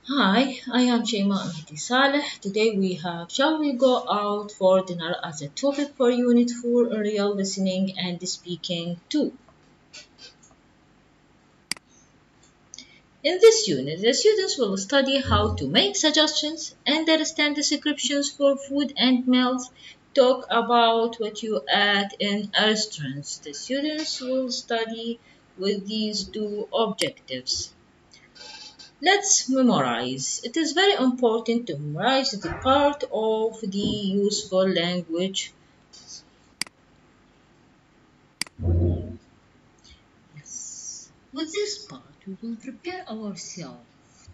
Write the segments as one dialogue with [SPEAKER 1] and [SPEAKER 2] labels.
[SPEAKER 1] Hi, I am Shaima Saleh. Today we have Shall We Go Out for Dinner as a topic for Unit 4 Real Listening and Speaking 2. In this unit, the students will study how to make suggestions, understand descriptions for food and meals, talk about what you add in restaurants. The students will study with these two objectives. Let's memorize. It is very important to memorize the part of the useful language. Yes. With this part, we will prepare ourselves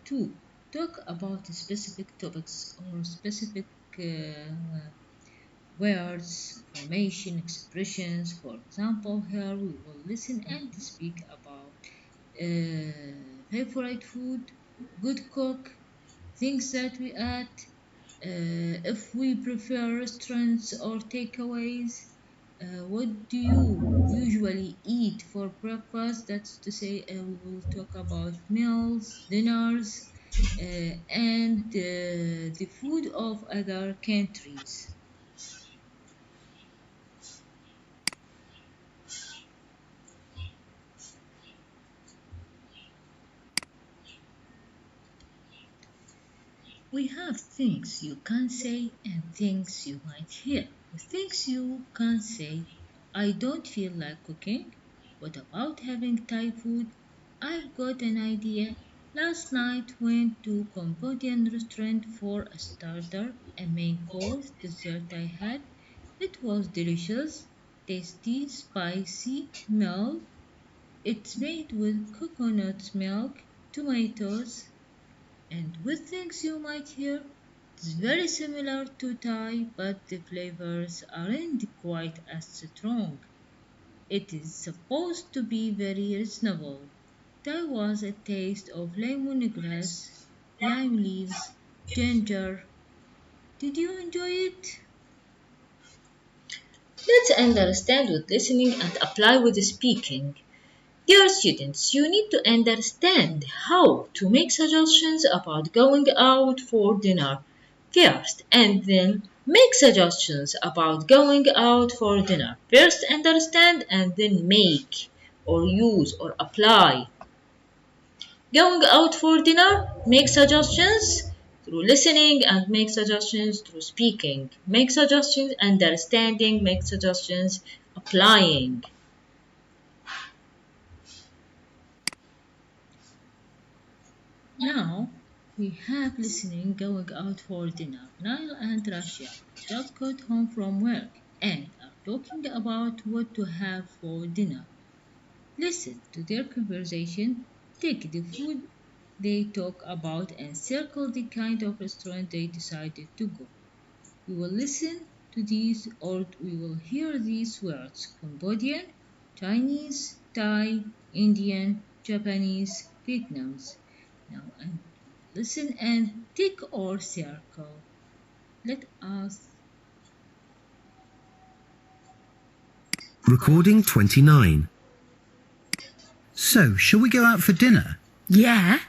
[SPEAKER 1] to talk about specific topics or specific words, formation, expressions. For example, here we will listen and speak about favorite food, good cook, things that we add, if we prefer restaurants or takeaways. What do you usually eat for breakfast? That's to say, we will talk about meals, dinners, and the food of other countries. We have things you can say and things you might hear. With things you can say, I don't feel like cooking. What about having Thai food? I've got an idea. Last night went to Cambodian restaurant for a starter, a main course, dessert I had. It was delicious, tasty, spicy, mild. It's made with coconut milk, tomatoes, and with things you might hear, it's very similar to Thai, but the flavors aren't quite as strong. It is supposed to be very reasonable. Thai was a taste of lemongrass, lime leaves, ginger. Did you enjoy it? Let's understand with listening and apply with speaking. Dear students, you need to understand how to make suggestions about going out for dinner first, and then make suggestions about going out for dinner. First understand and then make or use or apply. Going out for dinner, make suggestions through listening and make suggestions through speaking. Make suggestions understanding, make suggestions applying. Now we have listening going out for dinner. Niall and Russia just got home from work and are talking about what to have for dinner. Listen to their conversation, take the food they talk about and circle the kind of restaurant they decided to go. We will listen to these or we will hear these words: Cambodian, Chinese, Thai, Indian, Japanese, Vietnamese. Now and listen and tick or circle. Let us.
[SPEAKER 2] Recording 29. So, shall we go out for dinner?
[SPEAKER 3] Yeah,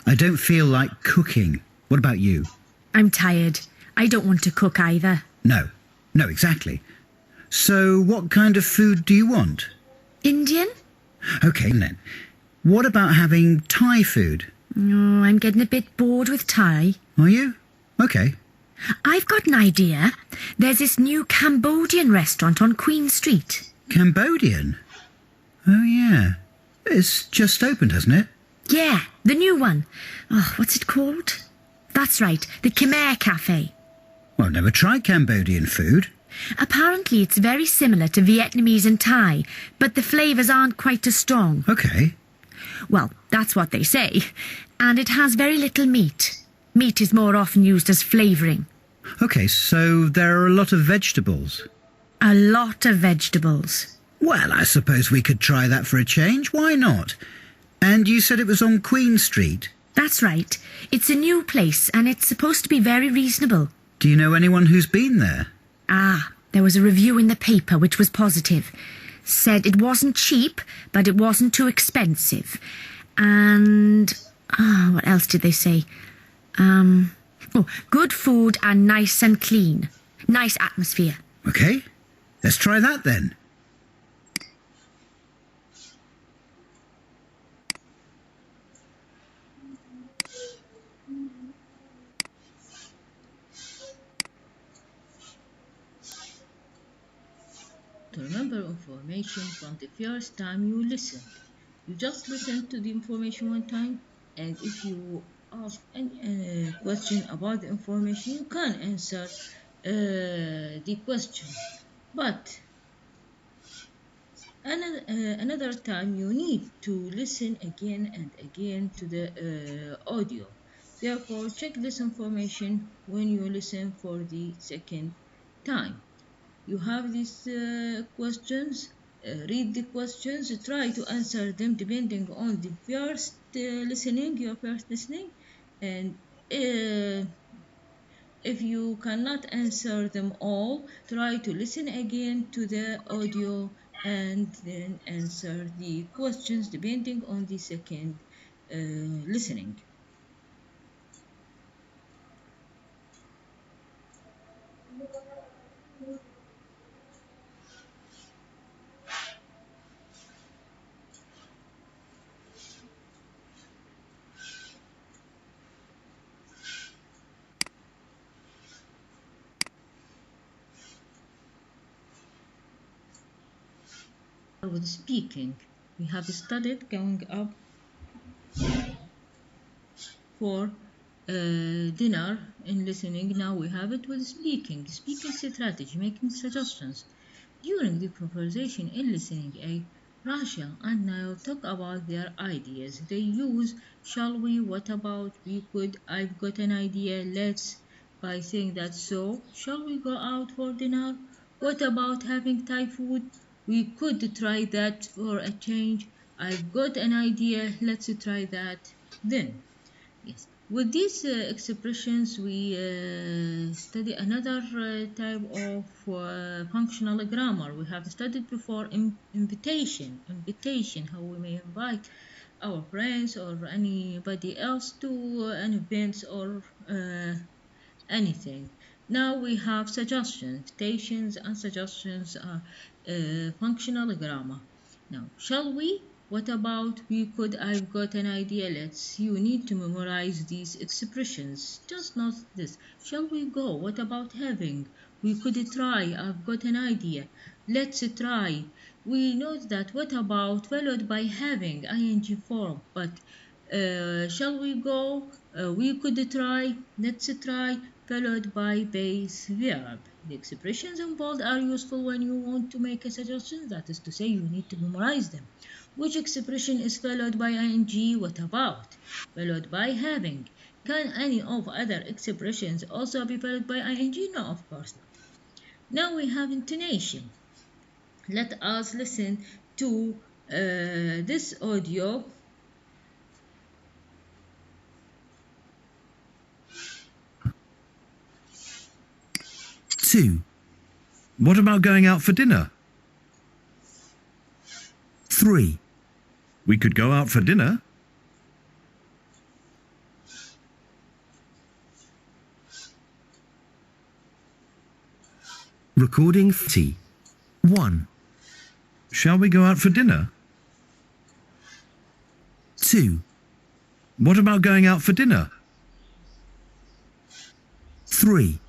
[SPEAKER 2] I don't feel like cooking. What about you?
[SPEAKER 3] I'm tired. I don't want to cook either.
[SPEAKER 2] No, exactly. So, what kind of food do you want?
[SPEAKER 3] Indian?
[SPEAKER 2] Okay, then. What about having Thai food?
[SPEAKER 3] Oh, I'm getting a bit bored with Thai.
[SPEAKER 2] Are you? Okay.
[SPEAKER 3] I've got an idea. There's this new Cambodian restaurant on Queen Street.
[SPEAKER 2] Cambodian? Oh, yeah. It's just opened, hasn't it?
[SPEAKER 3] Yeah, the new one. Oh, what's it called? That's right, the Khmer Cafe.
[SPEAKER 2] Well, I've never tried Cambodian food.
[SPEAKER 3] Apparently it's very similar to Vietnamese and Thai, but the flavours aren't quite as strong.
[SPEAKER 2] Okay.
[SPEAKER 3] Well, that's what they say. And it has very little meat. Meat is more often used as flavouring.
[SPEAKER 2] Okay, so there are a lot of vegetables.
[SPEAKER 3] A lot of vegetables.
[SPEAKER 2] Well, I suppose we could try that for a change. Why not? And you said it was on Queen Street?
[SPEAKER 3] That's right. It's a new place and it's supposed to be very reasonable.
[SPEAKER 2] Do you know anyone who's been there?
[SPEAKER 3] There was a review in the paper which was positive. Said it wasn't cheap, but it wasn't too expensive. And, what else did they say? Oh, good food and nice and clean. Nice atmosphere.
[SPEAKER 2] Okay, let's try that then.
[SPEAKER 1] To remember information from the first time you listened. You just listen to the information one time, and if you ask any question about the information, you can answer the question. But another time, you need to listen again and again to the audio. Therefore, check this information when you listen for the second time. You have these questions, read the questions, try to answer them depending on the first listening, your first listening, and uh, if you cannot answer them all, try to listen again to the audio and then answer the questions depending on the second listening. With speaking, we have studied going up for dinner in listening. Now we have it with speaking. Speaking strategy, making suggestions. During the conversation in listening A, Rasha and Niall talk about their ideas. They use shall we, what about, we could, I've got an idea, let's. By saying that, so, shall we go out for dinner? What about having Thai food? We could try that for a change. I've got an idea, let's try that. Then, yes, with these expressions, we study another type of functional grammar. We have studied before invitation, how we may invite our friends or anybody else to an event or anything. Now we have suggestions, stations, and suggestions are functional grammar. Now, shall we? What about we could? I've got an idea. Let's. You need to memorize these expressions. Just not this. Shall we go? What about having? We could try. I've got an idea. Let's try. We note that what about followed by having ing form, but shall we go? We could try. Let's try followed by base verb. The expressions in bold are useful when you want to make a suggestion, that is to say, you need to memorize them. Which expression is followed by ing? What about? Followed by having. Can any of other expressions also be followed by ing? No, of course not. Now we have intonation. Let us listen to this audio.
[SPEAKER 2] 2. What about going out for dinner? 3. We could go out for dinner. Recording 30. 1. Shall we go out for dinner? 2. What about going out for dinner? 3.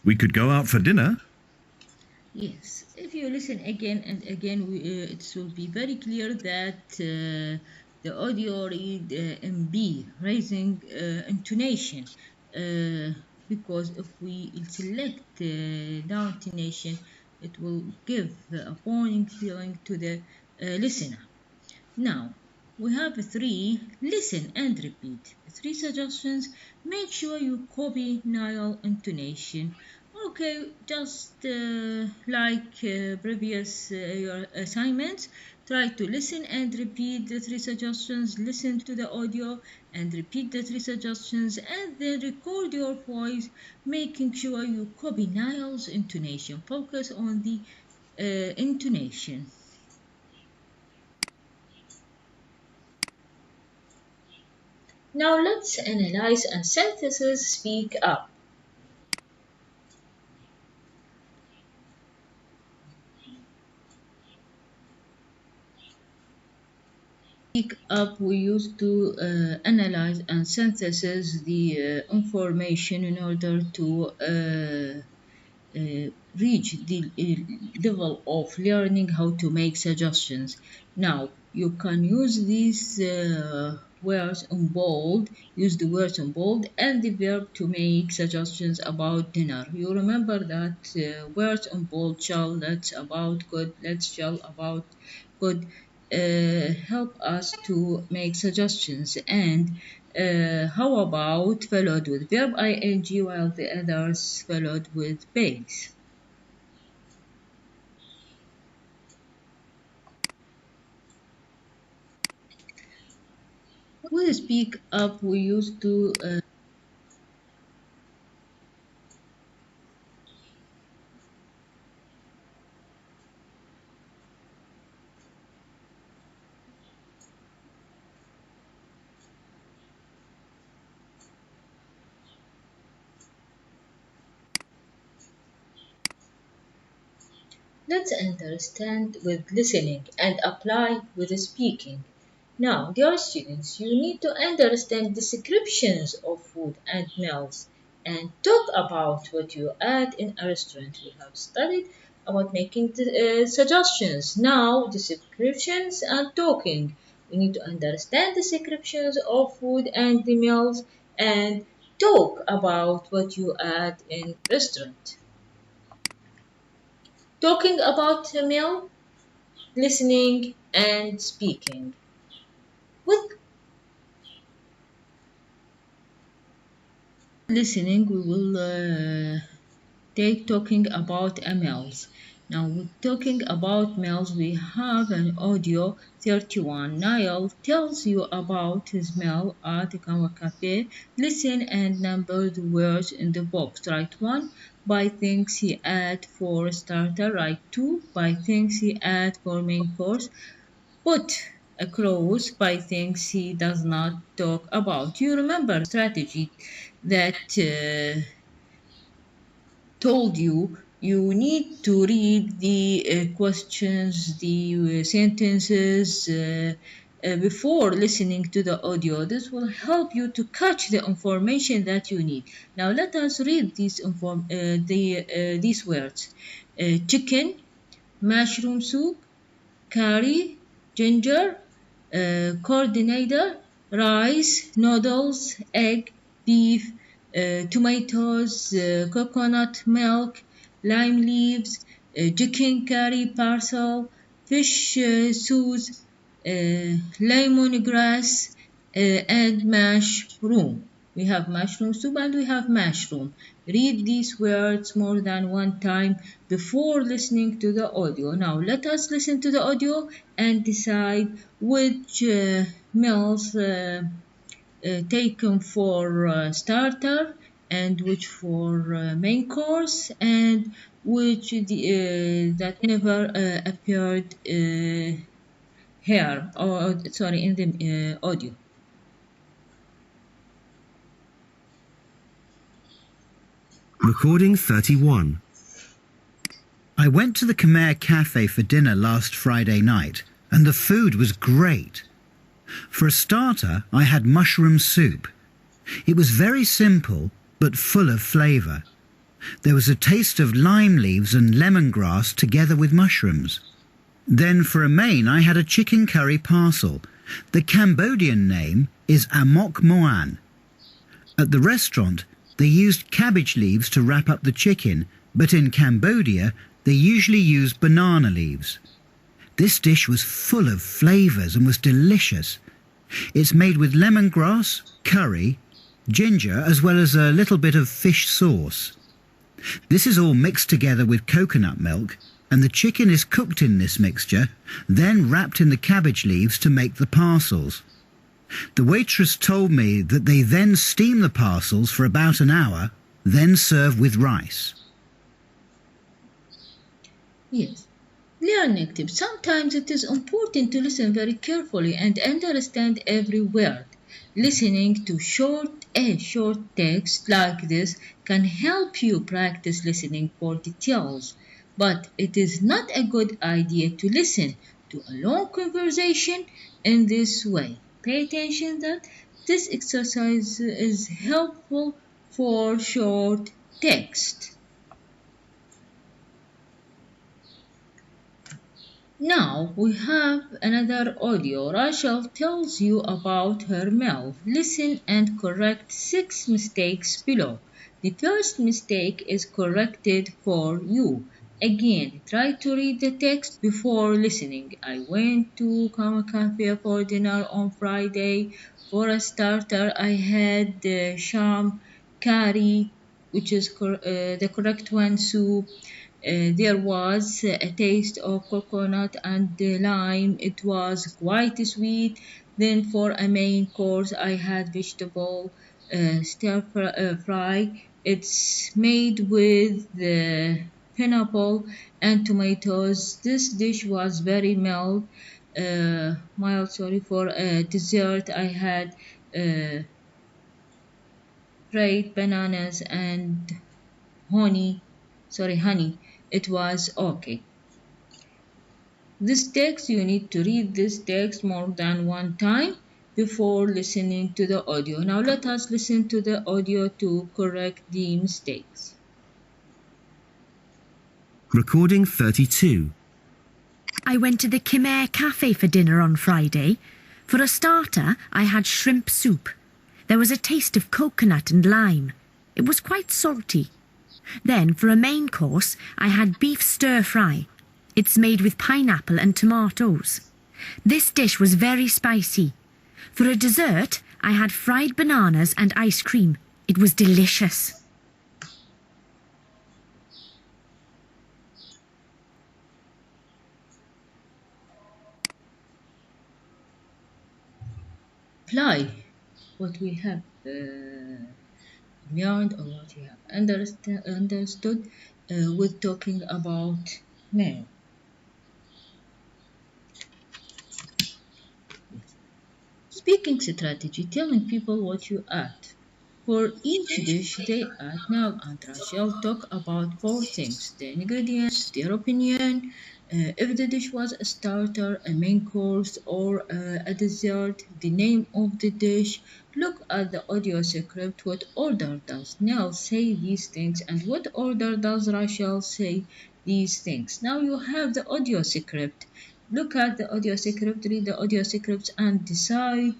[SPEAKER 2] We could go out for dinner.
[SPEAKER 1] Yes, if you listen again and again, it will be very clear that the audio read MB, raising intonation, because if we select down intonation, it will give a warning feeling to the listener. Now, we have 3, listen and repeat. 3 suggestions, make sure you copy Nile intonation. Okay, just like previous your assignments, try to listen and repeat the 3 suggestions, listen to the audio and repeat the 3 suggestions, and then record your voice, making sure you copy Nile's intonation. Focus on the intonation. Now let's analyze and synthesis speak up. Speak up, we used to analyze and synthesize the information in order to reach the level of learning how to make suggestions. Now you can use these words in bold, use the words in bold and the verb to make suggestions about dinner. You remember that words in bold: shall, let's, about, could, let's, shall, about, could help us to make suggestions. And how about followed with verb ing while the others followed with base? We speak up, we used to let's understand with listening and apply with speaking. Now, dear students, you need to understand descriptions of food and meals and talk about what you add in a restaurant. We have studied about making suggestions. Now, descriptions and talking. We need to understand descriptions of food and the meals and talk about what you add in restaurant. Talking about a meal, listening and speaking. With listening, we will take talking about MLs. Now, with talking about meals, we have an audio 31. Niall tells you about his meal at our cafe. Listen and number the words in the box. Write 1. Buy things he add for starter. Write 2. Buy things he add for main course. Put a clause by things he does not talk about. You remember strategy that told you you need to read the questions, the sentences before listening to the audio. This will help you to catch the information that you need. Now let us read these words: chicken, mushroom soup, curry, ginger, coordinator, rice, noodles, egg, beef, tomatoes, coconut milk, lime leaves, chicken curry parcel, fish sauce, lemongrass, and mushroom. We have mushroom soup and we have mushroom. Read these words more than one time before listening to the audio. Now let us listen to the audio and decide which meals taken for starter and which for main course and which that never appeared here or sorry in the audio.
[SPEAKER 2] Recording 31. I went to the Khmer Cafe for dinner last Friday night, and the food was great. For a starter, I had mushroom soup. It was very simple, but full of flavour. There was a taste of lime leaves and lemongrass together with mushrooms. Then for a main, I had a chicken curry parcel. The Cambodian name is Amok Moan. At the restaurant, they used cabbage leaves to wrap up the chicken, but in Cambodia, they usually use banana leaves. This dish was full of flavours and was delicious. It's made with lemongrass, curry, ginger, as well as a little bit of fish sauce. This is all mixed together with coconut milk, and the chicken is cooked in this mixture, then wrapped in the cabbage leaves to make the parcels. The waitress told me that they then steam the parcels for about an hour, then serve with rice.
[SPEAKER 1] Yes. Learning tips. Sometimes it is important to listen very carefully and understand every word. Listening to short text like this can help you practice listening for details, but it is not a good idea to listen to a long conversation in this way. Pay attention that this exercise is helpful for short text. Now we have another audio. Rachel tells you about her mouth. Listen and correct 6 mistakes below. The first mistake is corrected for you. Again, try to read the text before listening. I went to Kama Cafe for dinner on Friday. For a starter, I had sham curry, which is the correct one, soup. There was a taste of coconut and lime. It was quite sweet. Then for a main course, I had vegetable fry. It's made with pineapple and tomatoes. This dish was very mild. Sorry. For dessert, I had uh, fried bananas and honey. It was okay. This text, you need to read this text more than one time before listening to the audio. Now let us listen to the audio to correct the mistakes.
[SPEAKER 2] Recording 32.
[SPEAKER 3] I went to the Khmer Cafe for dinner on Friday. For a starter, I had shrimp soup. There was a taste of coconut and lime. It was quite salty. Then, for a main course, I had beef stir-fry. It's made with pineapple and tomatoes. This dish was very spicy. For a dessert, I had fried bananas and ice cream. It was delicious.
[SPEAKER 1] Apply what we have learned or what we have understood with talking about men. Speaking strategy, telling people what you add. For each dish they add, Nal and Rachel talk about 4 things: the ingredients, their opinion, if the dish was a starter, a main course, or a dessert, the name of the dish. Look at the audio script. What order does Nell say these things, and what order does Rachel say these things? Now you have the audio script. Look at the audio script, read the audio scripts, and decide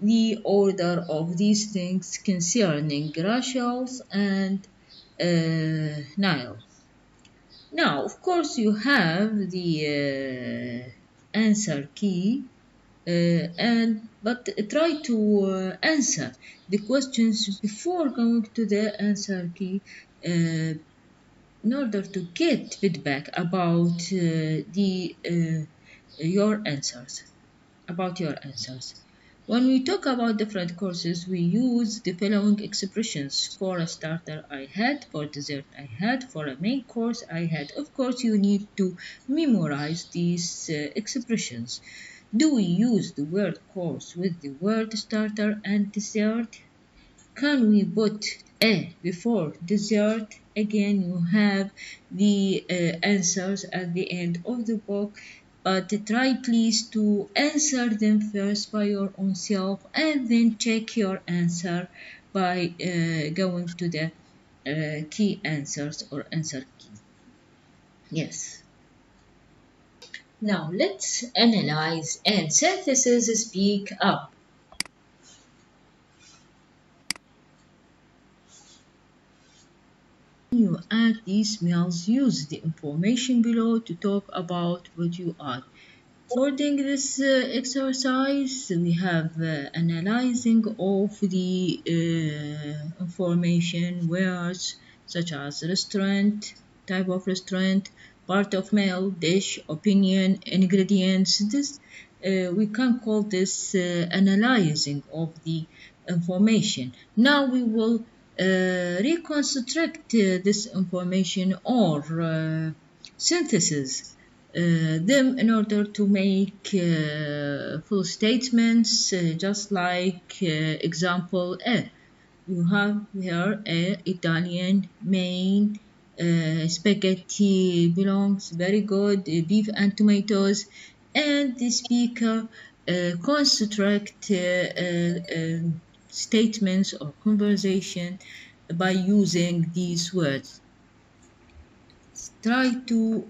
[SPEAKER 1] the order of these things concerning Rachel's and Nile. Now, of course, you have the answer key, but try to answer the questions before going to the answer key in order to get feedback about your answers. About your answers. When we talk about different courses, we use the following expressions. For a starter, I had. For dessert, I had. For a main course, I had. Of course, you need to memorize these expressions. Do we use the word course with the word starter and dessert? Can we put a before dessert? Again, you have the answers at the end of the book, but try please to answer them first by your own self and then check your answer by going to the key answers or answer key. Yes. Now let's analyze and synthesis. Speak up. When you add these meals, use the information below to talk about what you add. During this exercise, we have analyzing of the information words such as restaurant, type of restaurant, part of meal, dish, opinion, ingredients. This we can call this analyzing of the information. Now we will reconstruct this information or synthesis them in order to make full statements, just like example A. You have here a Italian main spaghetti belongs very good, beef and tomatoes, and the speaker construct statements or conversation by using these words. Try to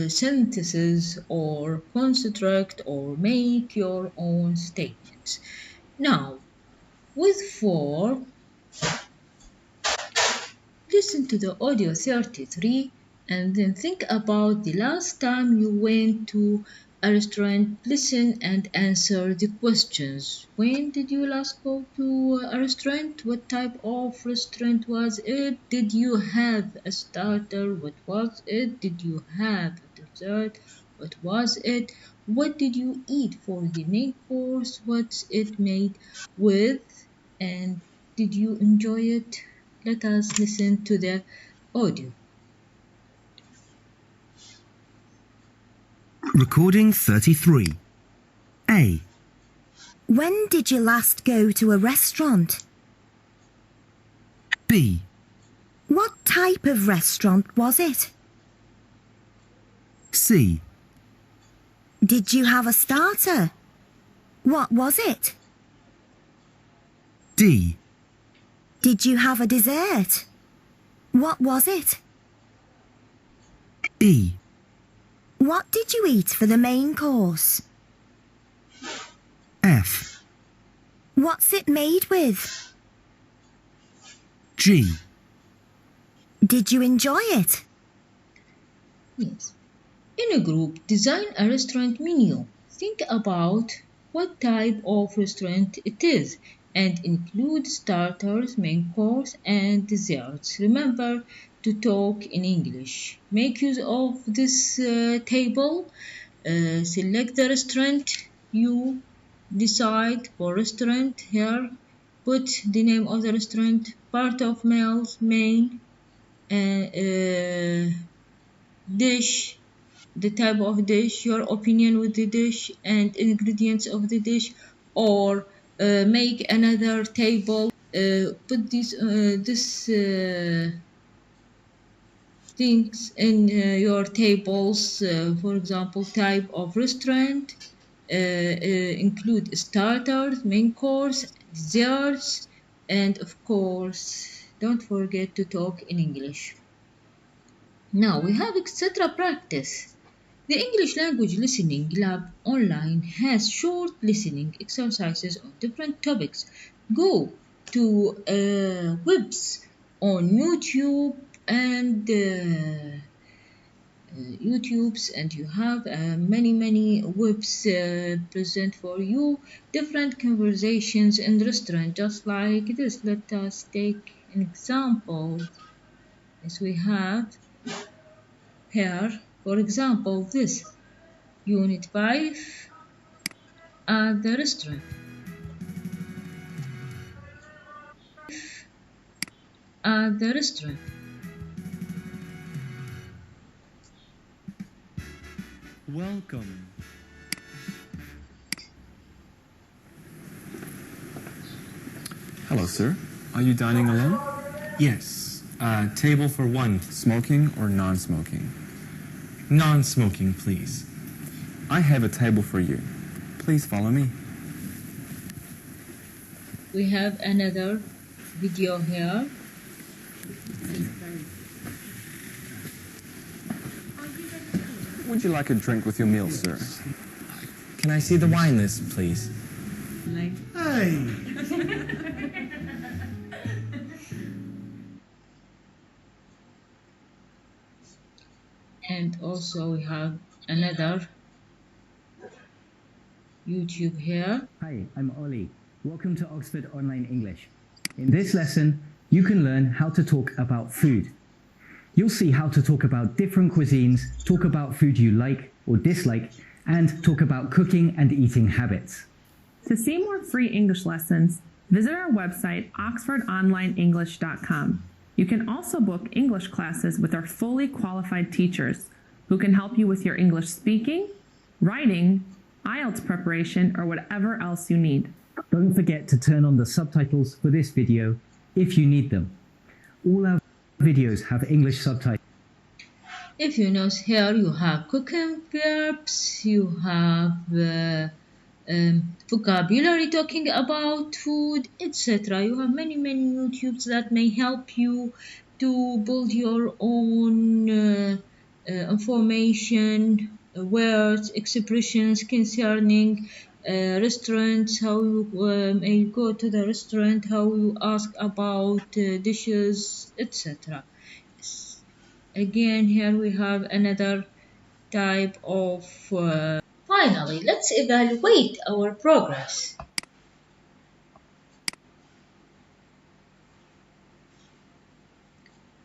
[SPEAKER 1] synthesis or construct or make your own statements. Now, with 4, listen to the audio 33 and then think about the last time you went to a restaurant. Listen and answer the questions. When did you last go to a restaurant? What type of restaurant was it? Did you have a starter? What was it? Did you have a dessert? What was it? What did you eat for the main course? What's it made with? And did you enjoy it? Let us listen to the audio.
[SPEAKER 2] Recording 33. A.
[SPEAKER 4] When did you last go to a restaurant?
[SPEAKER 2] B.
[SPEAKER 4] What type of restaurant was it?
[SPEAKER 2] C.
[SPEAKER 4] Did you have a starter? What was it?
[SPEAKER 2] D.
[SPEAKER 4] Did you have a dessert? What was it?
[SPEAKER 2] E.
[SPEAKER 4] What did you eat for the main course?
[SPEAKER 2] F.
[SPEAKER 4] What's it made with?
[SPEAKER 2] G.
[SPEAKER 4] Did you enjoy it?
[SPEAKER 1] Yes. In a group, design a restaurant menu. Think about what type of restaurant it is and include starters, main course, and desserts. Remember to talk in English. Make use of this table. Select the restaurant you decide for restaurant here. Put the name of the restaurant, part of meals, main, dish, the type of dish, your opinion with the dish, and ingredients of the dish, or make another table. Put this things in your tables. For example, type of restaurant, include starters, main course, desserts, and of course, don't forget to talk in English. Now we have etc. practice. The English Language Listening Lab online has short listening exercises on different topics. Go to webs on YouTube and YouTubes, and you have many webs present for you, different conversations in restaurant, just like this. Let us take an example as we have here. For example, this Unit 5 at the restaurant. At the restaurant.
[SPEAKER 5] Welcome. Hello, sir. Are you dining alone? Yes. Table for one, smoking or non-smoking? Non-smoking, please. I have a table for you. Please follow me.
[SPEAKER 1] We have another video here.
[SPEAKER 5] Would you like a drink with your meal, sir? Can I see the wine list, please?
[SPEAKER 2] Hey!
[SPEAKER 1] And also we have another YouTube here.
[SPEAKER 6] Hi, I'm Ollie. Welcome to Oxford Online English. In this lesson, you can learn how to talk about food. You'll see how to talk about different cuisines, talk about food you like or dislike, and talk about cooking and eating habits.
[SPEAKER 7] To see more free English lessons, visit our website, oxfordonlineenglish.com. You can also book English classes with our fully qualified teachers. who can help you with your English speaking, writing, IELTS preparation, or whatever else you need.
[SPEAKER 6] Don't forget to turn on the subtitles for this video if you need them. All our videos have English subtitles.
[SPEAKER 1] If you notice here, you have cooking verbs, you have vocabulary talking about food, etc. You have many YouTubes that may help you to build your own information, words, expressions concerning restaurants, how you go to the restaurant, how you ask about dishes, etc. Again, here we have another type of finally, let's evaluate our progress.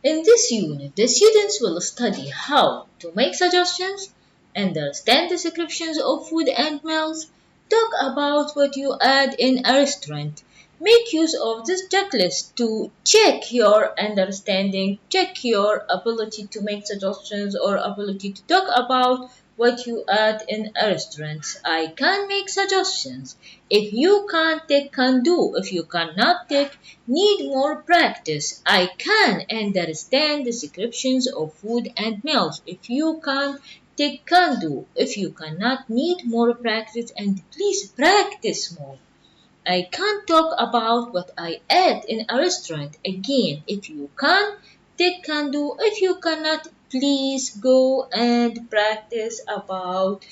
[SPEAKER 1] In this unit, the students will study how to make suggestions, understand descriptions of food and meals, talk about what you add in a restaurant, make use of this checklist to check your understanding, check your ability to make suggestions or ability to talk about what you add in a restaurant. I can make suggestions. If you can't take, can do. If you cannot take, need more practice. I can understand descriptions of food and meals. If you can't take, can do. If you cannot, need more practice and please practice more. I can't talk about what I ate in a restaurant. Again, if you can, take, can do. If you cannot, please go and practice about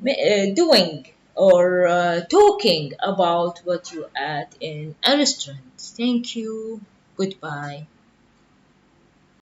[SPEAKER 1] doing or talking about what you ate in a restaurant. Thank you. Goodbye.